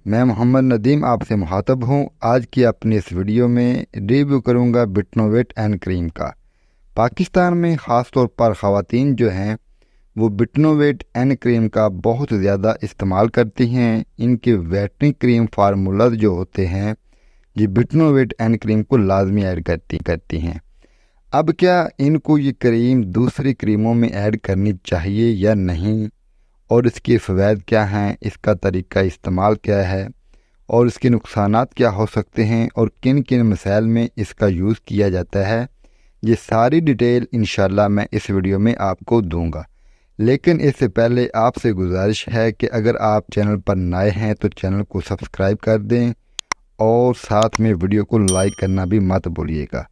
میں محمد ندیم آپ سے مخاطب ہوں۔ آج کی اپنی اس ویڈیو میں ریویو کروں گا بٹنوویٹ این کریم کا۔ پاکستان میں خاص طور پر خواتین جو ہیں وہ بٹنوویٹ این کریم کا بہت زیادہ استعمال کرتی ہیں۔ ان کے ویٹنگ کریم فارمولاز جو ہوتے ہیں یہ بٹنوویٹ این کریم کو لازمی ایڈ کرتی ہیں۔ اب کیا ان کو یہ کریم دوسری کریموں میں ایڈ کرنی چاہیے یا نہیں، اور اس کے فوائد کیا ہیں، اس کا طریقہ استعمال کیا ہے، اور اس کے نقصانات کیا ہو سکتے ہیں، اور کن کن مسائل میں اس کا یوز کیا جاتا ہے، یہ ساری ڈیٹیل انشاءاللہ میں اس ویڈیو میں آپ کو دوں گا۔ لیکن اس سے پہلے آپ سے گزارش ہے کہ اگر آپ چینل پر نئے ہیں تو چینل کو سبسکرائب کر دیں اور ساتھ میں ویڈیو کو لائک کرنا بھی مت بھولیے گا۔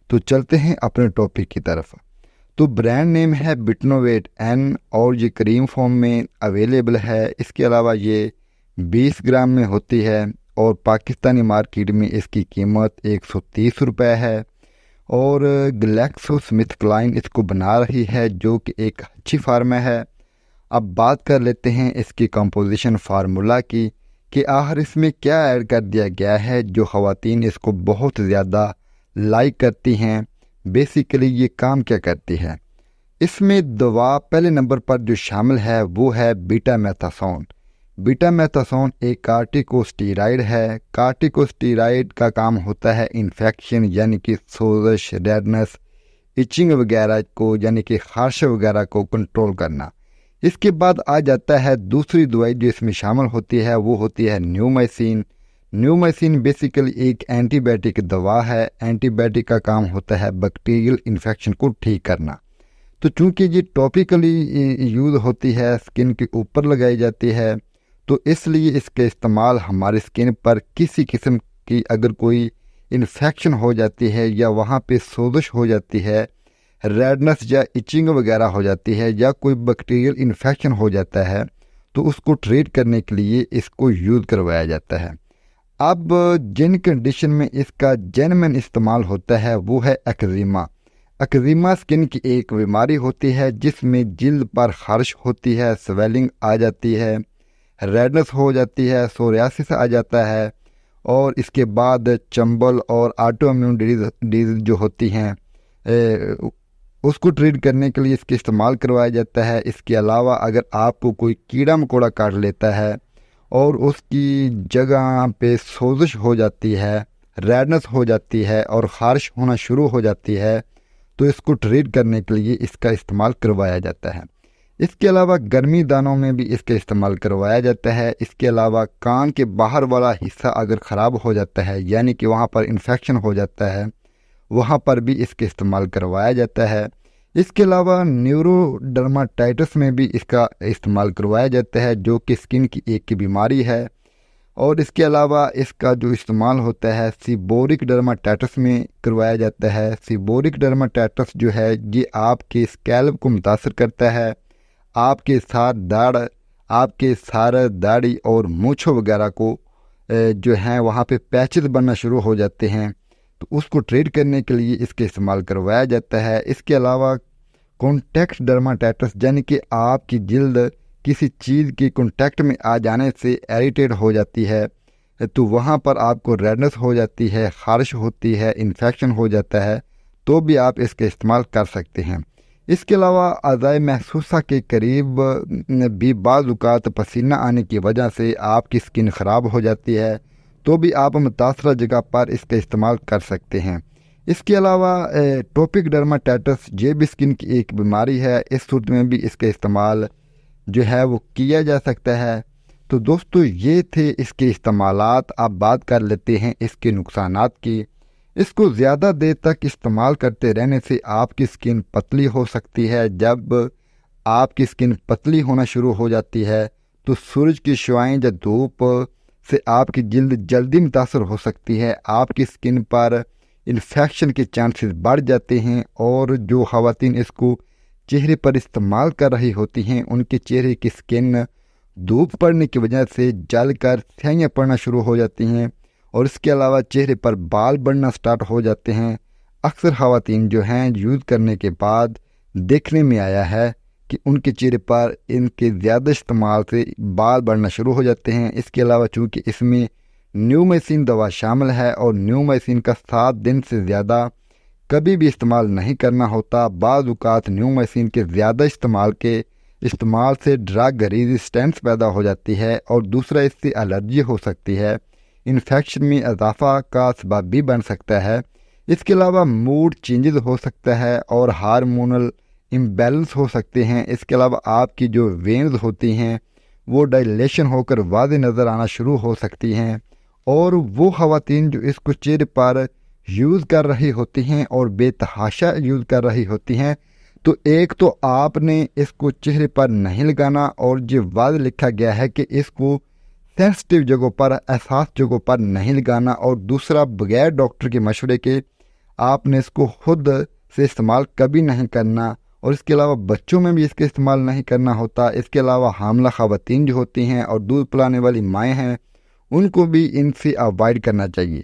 تو چلتے ہیں اپنے ٹاپک کی طرف۔ تو برانڈ نیم ہے بٹنوویٹ این اور یہ کریم فارم میں اویلیبل ہے۔ اس کے علاوہ یہ 20 گرام میں ہوتی ہے اور پاکستانی مارکیٹ میں اس کی قیمت 130 روپے ہے، اور گلیکسو سمتھ کلائن اس کو بنا رہی ہے جو کہ ایک اچھی فارم ہے۔ اب بات کر لیتے ہیں اس کی کمپوزیشن فارمولا کی کہ آخر اس میں کیا ایڈ کر دیا گیا ہے جو خواتین اس کو بہت زیادہ لائک کرتی ہیں۔ بیسیکلی یہ کام کیا کرتی ہے؟ اس میں دوا پہلے نمبر پر جو شامل ہے وہ ہے بیٹا میتھاسون۔ بیٹا میتھاسون ایک کارٹیکوسٹیرائڈ ہے۔ کارٹیکوسٹیرائڈ کا کام ہوتا ہے انفیکشن یعنی کہ سوزش، ریڈنس، ایچنگ وغیرہ کو یعنی کہ خارش وغیرہ کو کنٹرول کرنا۔ اس کے بعد آ جاتا ہے دوسری دوائی جو اس میں شامل ہوتی ہے، وہ ہوتی ہے نیومائسین۔ نیومائسین بیسیکلی ایک اینٹی بائیوٹک دوا ہے۔ اینٹی بائیوٹک کا کام ہوتا ہے بیکٹیریل انفیکشن کو ٹھیک کرنا۔ تو چونکہ یہ ٹاپیکلی یوز ہوتی ہے، اسکن کے اوپر لگائی جاتی ہے، تو اس لیے اس کا استعمال ہماری اسکن پر کسی قسم کی اگر کوئی انفیکشن ہو جاتی ہے یا وہاں پہ سوزش ہو جاتی ہے، ریڈنس یا ایچنگ وغیرہ ہو جاتی ہے، یا کوئی بیکٹیریل انفیکشن ہو جاتا ہے، تو اس کو ٹریٹ کرنے کے لیے اس کو یوز کروایا جاتا ہے۔ اب جن کنڈیشن میں اس کا جینوین استعمال ہوتا ہے وہ ہے ایکزیما۔ ایکزیما اسکن کی ایک بیماری ہوتی ہے جس میں جلد پر خارش ہوتی ہے، سویلنگ آ جاتی ہے، ریڈنس ہو جاتی ہے، سوریاسس آ جاتا ہے، اور اس کے بعد چمبل اور آٹو امیون ڈیزیز جو ہوتی ہیں اس کو ٹریٹ کرنے کے لیے اس کے استعمال کروایا جاتا ہے۔ اس کے علاوہ اگر آپ کو کوئی کیڑا مکوڑا کاٹ لیتا ہے اور اس کی جگہ پہ سوزش ہو جاتی ہے، ریڈنس ہو جاتی ہے اور خارش ہونا شروع ہو جاتی ہے، تو اس کو ٹریٹ کرنے کے لیے اس کا استعمال کروایا جاتا ہے۔ اس کے علاوہ گرمی دانوں میں بھی اس کا استعمال کروایا جاتا ہے۔ اس کے علاوہ کان کے باہر والا حصہ اگر خراب ہو جاتا ہے یعنی کہ وہاں پر انفیکشن ہو جاتا ہے، وہاں پر بھی اس کا استعمال کروایا جاتا ہے۔ اس کے علاوہ نیورو ڈرماٹائٹس میں بھی اس کا استعمال کروایا جاتا ہے جو کہ اسکن کی ایک بیماری ہے۔ اور اس کے علاوہ اس کا جو استعمال ہوتا ہے سیبورک ڈرماٹائٹس میں کروایا جاتا ہے۔ سیبورک ڈرماٹائٹس جو ہے یہ آپ کے اسکیلپ کو متاثر کرتا ہے، آپ کے سارے داڑھی اور مونچھوں وغیرہ کو جو ہیں وہاں پہ پیچز بننا شروع ہو جاتے ہیں، تو اس کو ٹریٹ کرنے کے لیے اس کا استعمال کروایا جاتا ہے۔ اس کے علاوہ کانٹیکٹ ڈرماٹائٹس یعنی کہ آپ کی جلد کسی چیز کے کانٹیکٹ میں آ جانے سے ایریٹیٹ ہو جاتی ہے، تو وہاں پر آپ کو ریڈنس ہو جاتی ہے، خارش ہوتی ہے، انفیکشن ہو جاتا ہے، تو بھی آپ اس کا استعمال کر سکتے ہیں۔ اس کے علاوہ اعضائے محسوسہ کے قریب بھی بعض اوقات پسینہ آنے کی وجہ سے آپ کی اسکن خراب ہو جاتی ہے، تو بھی آپ متاثرہ جگہ پر اس کا استعمال کر سکتے ہیں۔ اس کے علاوہ ٹوپک ڈرماٹائٹس یہ بھی اسکن کی ایک بیماری ہے، اس صورت میں بھی اس کا استعمال جو ہے وہ کیا جا سکتا ہے۔ تو دوستو یہ تھے اس کے استعمالات۔ آپ بات کر لیتے ہیں اس کے نقصانات کی۔ اس کو زیادہ دیر تک استعمال کرتے رہنے سے آپ کی اسکن پتلی ہو سکتی ہے۔ جب آپ کی اسکن پتلی ہونا شروع ہو جاتی ہے تو سورج کی شعاعیں یا دھوپ سے آپ کی جلد جلدی متاثر ہو سکتی ہے، آپ کی اسکن پر انفیکشن کے چانسز بڑھ جاتے ہیں، اور جو خواتین اس کو چہرے پر استعمال کر رہی ہوتی ہیں ان کے چہرے کی اسکن دھوپ پڑنے کی وجہ سے جل کر سیاہیاں پڑنا شروع ہو جاتی ہیں، اور اس کے علاوہ چہرے پر بال بڑھنا سٹارٹ ہو جاتے ہیں۔ اکثر خواتین جو ہیں یوز کرنے کے بعد دیکھنے میں آیا ہے کہ ان کے چہرے پر ان کے زیادہ استعمال سے بال بڑھنا شروع ہو جاتے ہیں۔ اس کے علاوہ چونکہ اس میں نیومیسین دوا شامل ہے اور نیومیسین کا 7 دن سے زیادہ کبھی بھی استعمال نہیں کرنا ہوتا، بعض اوقات نیومیسین کے زیادہ استعمال سے ڈرگ ریزسٹنس پیدا ہو جاتی ہے، اور دوسرا اس سے الرجی ہو سکتی ہے، انفیکشن میں اضافہ کا سبب بھی بن سکتا ہے۔ اس کے علاوہ موڈ چینجز ہو سکتا ہے اور ہارمونل امبیلنس ہو سکتے ہیں۔ اس کے علاوہ آپ کی جو وینز ہوتی ہیں وہ ڈائلیشن ہو کر واضح نظر آنا شروع ہو سکتی ہیں، اور وہ خواتین جو اس کو چہرے پر یوز کر رہی ہوتی ہیں اور بے تحاشا یوز کر رہی ہوتی ہیں، تو ایک تو آپ نے اس کو چہرے پر نہیں لگانا، اور یہ واضح لکھا گیا ہے کہ اس کو سینسٹیو جگہوں پر، حساس جگہوں پر نہیں لگانا، اور دوسرا بغیر ڈاکٹر کے مشورے کے آپ نے اس کو خود سے استعمال کبھی نہیں کرنا، اور اس کے علاوہ بچوں میں بھی اس کا استعمال نہیں کرنا ہوتا۔ اس کے علاوہ حاملہ خواتین جو ہوتی ہیں اور دودھ پلانے والی مائیں ہیں، ان کو بھی ان سے اوائڈ کرنا چاہیے۔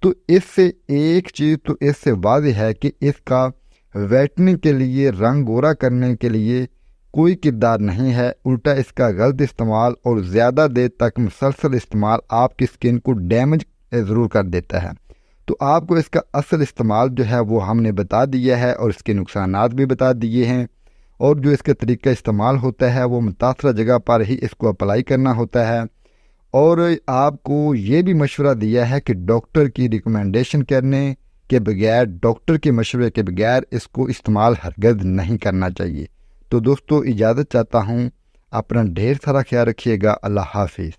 تو اس سے ایک چیز تو اس سے واضح ہے کہ اس کا ویٹنگ کے لیے، رنگ گورا کرنے کے لیے کوئی کردار نہیں ہے، الٹا اس کا غلط استعمال اور زیادہ دیر تک مسلسل استعمال آپ کی سکن کو ڈیمیج ضرور کر دیتا ہے۔ تو آپ کو اس کا اصل استعمال جو ہے وہ ہم نے بتا دیا ہے، اور اس کے نقصانات بھی بتا دیے ہیں، اور جو اس کا طریقہ استعمال ہوتا ہے وہ متاثرہ جگہ پر ہی اس کو اپلائی کرنا ہوتا ہے، اور آپ کو یہ بھی مشورہ دیا ہے کہ ڈاکٹر کی ریکمنڈیشن کرنے کے بغیر، ڈاکٹر کے مشورے کے بغیر اس کو استعمال ہرگز نہیں کرنا چاہیے۔ تو دوستو اجازت چاہتا ہوں، اپنا ڈھیر سارا خیال رکھیے گا۔ اللہ حافظ۔